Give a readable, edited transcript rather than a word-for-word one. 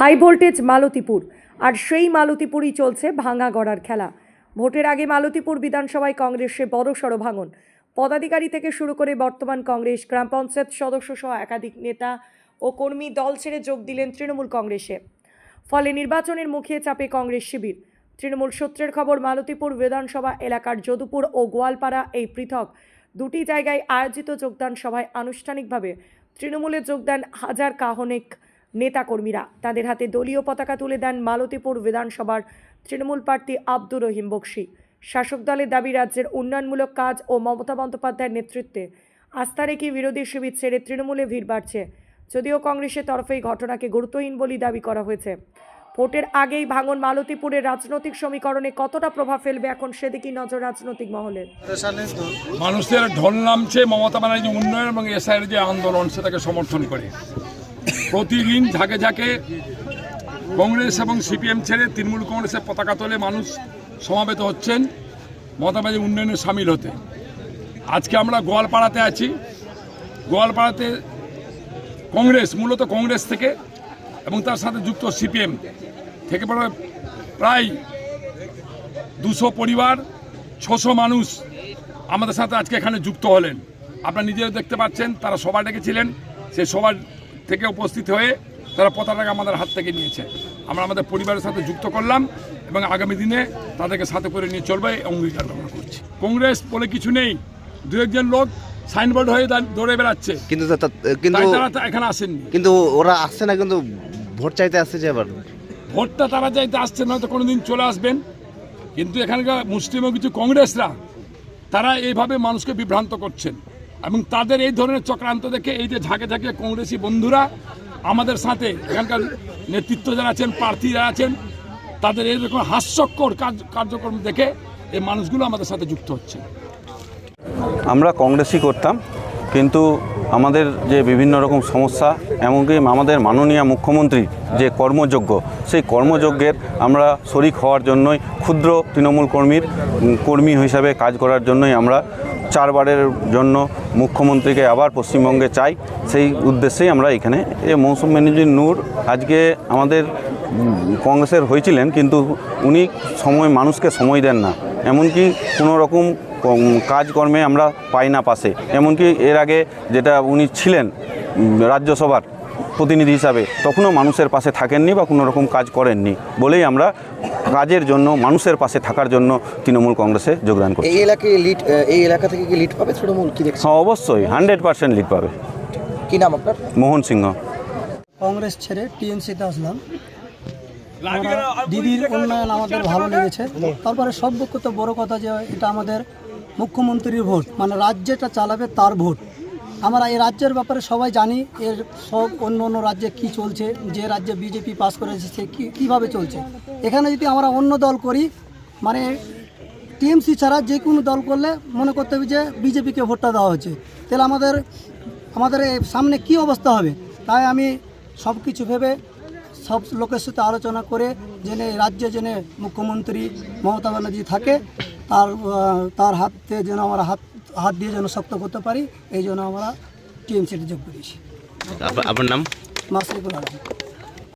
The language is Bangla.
হাই ভোল্টেজ মালতীপুর, আর সেই মালতীপুরই চলছে ভাঙা গড়ার খেলা। ভোটের আগে মালতীপুর বিধানসভায় কংগ্রেসে বড়সড় ভাঙন। পদাধিকারী থেকে শুরু করে বর্তমান কংগ্রেস গ্রাম পঞ্চায়েত সদস্য সহ একাধিক নেতা ও কর্মী দল ছেড়ে যোগ দিলেন তৃণমূল কংগ্রেসে। ফলে নির্বাচনের মুখে চাপে কংগ্রেস শিবির। তৃণমূল সূত্রের খবর, মালতীপুর বিধানসভা এলাকার যদুপুর ও গোয়ালপাড়া এই পৃথক দুটি জায়গায় আয়োজিত যোগদান সভায় আনুষ্ঠানিকভাবে তৃণমূলে যোগ দেন হাজার কাহনেক নেতাকর্মীরা। তাদের হাতে দলীয় পতাকা তুলে দেন মালতীপুর বিধানসভার তৃণমূল প্রার্থী আব্দুর রহিম বক্সি। শাসক দলের দাবি, রাজ্যের উন্নয়নমূলক কাজ ও মমতা বন্দ্যোপাধ্যায়ের নেতৃত্বে আস্থা রেখে বিরোধী শিবির ছেড়ে তৃণমূলে ভিড় বাড়ছে। যদিও কংগ্রেসের তরফে এই ঘটনাকে গুরুত্বহীন বলে দাবি করা হয়েছে। ভোটের আগেই ভাঙন মালতীপুরের রাজনৈতিক সমীকরণে কতটা প্রভাব ফেলবে এখন সেদিকেই নজর রাজনৈতিক মহলের। মানুষের ঢল নামছে মমতা ব্যানার্জি উন্নয়ন এবং এসআইয়ের যে আন্দোলন সেটাকে সমর্থন করে। প্রতিদিন ঝাঁকে ঝাঁকে কংগ্রেস এবং সিপিএম ছেড়ে তৃণমূল কংগ্রেসের পতাকা তোলে মানুষ সমাবেত হচ্ছেন মমতা ব্যানার্জি উন্নয়নে সামিল হতে। আজকে আমরা গোয়ালপাড়াতে আছি। গোয়ালপাড়াতে কংগ্রেস, মূলত কংগ্রেস থেকে এবং তার সাথে যুক্ত সিপিএম থেকে প্রায় 200 পরিবার, 600 মানুষ আমাদের সাথে আজকে এখানে যুক্ত হলেন। আপনারা নিজেরা দেখতে পাচ্ছেন, তারা সভা ডেকেছিলেন, সেই সভা থেকে উপস্থিত হয়ে তারা পতাকাটা আমাদের হাত থেকে নিয়েছে। আমরা আমাদের পরিবারের সাথে যুক্ত করলাম এবং আগামী দিনে তাদেরকে সাথে করে নিয়ে চলবে অঙ্গীকার আমরা করছি। কংগ্রেস বলে কিছু নেই, দু একজন লোক সাইনবোর্ড হয়ে দৌড়ে বেড়াচ্ছে, কিন্তু তারা এখানে আসেননি। কিন্তু ওরা আসছে না, কিন্তু ভোট চাইতে আসছে যে আবার ভোটটা তারা চাইতে আসছে, নয়তো কোনোদিন চলে আসবেন। কিন্তু এখানকার মুসলিম ও কিছু কংগ্রেসরা তারা এইভাবে মানুষকে বিভ্রান্ত করছেন এবং তাদের এই ধরনের চক্রান্ত দেখে এই যে ঝাঁকে ঝাঁকে কংগ্রেসি বন্ধুরা আমাদের সাথে এখানকার নেতৃত্ব যারা আছেন, প্রার্থী যারা আছেন, তাদের এইরকম হাস্যকর কার্যক্রম দেখে এই মানুষগুলো আমাদের সাথে যুক্ত হচ্ছে। আমরা কংগ্রেসই করতাম, কিন্তু আমাদের যে বিভিন্ন রকম সমস্যা, এমনকি আমাদের মাননীয় মুখ্যমন্ত্রী যে কর্মযজ্ঞ, সেই কর্মযজ্ঞের আমরা শরিক হওয়ার জন্যই, ক্ষুদ্র তৃণমূল কর্মী হিসাবে কাজ করার জন্যই আমরা 4 বারের জন্য মুখ্যমন্ত্রীকে আবার পশ্চিমবঙ্গে চাই। সেই উদ্দেশ্যেই আমরা এখানে মৌসুম ম্যানেজার নূর আজকে আমাদের কংগ্রেসের হয়েছিলেন, কিন্তু উনি মানুষকে সময় দেন না, এমনকি কোনো রকম কাজকর্মে আমরা পাই না পাশে। এমনকি এর আগে যেটা উনি ছিলেন রাজ্যসভার প্রতিনিধি হিসাবে, তখনও মানুষের পাশে থাকেননি বা কোনো রকম কাজ করেননি বলেই আমরা কাজের জন্য, মানুষের পাশে থাকার জন্য তৃণমূল কংগ্রেসে যোগদান করি। এই এলাকা থেকে কি লিড পাবে তৃণমূল? কি দেখছেন? হ্যাঁ, অবশ্যই 100% লিড পাবে। কি নাম আপনার? মোহন সিংহ। কংগ্রেস ছেড়ে টিএমসিতে আসলাম। দিদির উন্নয়ন আমাদের ভালো লেগেছে। তারপরে সব থেকে বড় কথা যে এটা আমাদের মুখ্যমন্ত্রীর ভোট, মানে রাজ্যটা চালাবে তার ভোট। আমরা এই রাজ্যের ব্যাপারে সবাই জানি, এর সব অন্য অন্য রাজ্যে কি চলছে, যে রাজ্যে বিজেপি পাস করেছে সে কীভাবে চলছে। এখানে যদি আমরা অন্য দল করি, মানে টিএমসি ছাড়া যে কোনো দল করলে মনে করতে হবে যে বিজেপিকে ভোটটা দেওয়া হচ্ছে, তাহলে আমাদের সামনে কি অবস্থা হবে। তাই আমি সব কিছু ভেবে সব লোকের সাথে আলোচনা করে যেন রাজ্যে যেন মুখ্যমন্ত্রী মমতা ব্যানার্জি থাকে, তার হাতে যেন আমরা হাত দিয়ে যেন শক্ত করতে পারি, এই জন্য আমরা টিএমসিতে যোগ করেছি। আপনার নাম? মাসরিকুল আলম।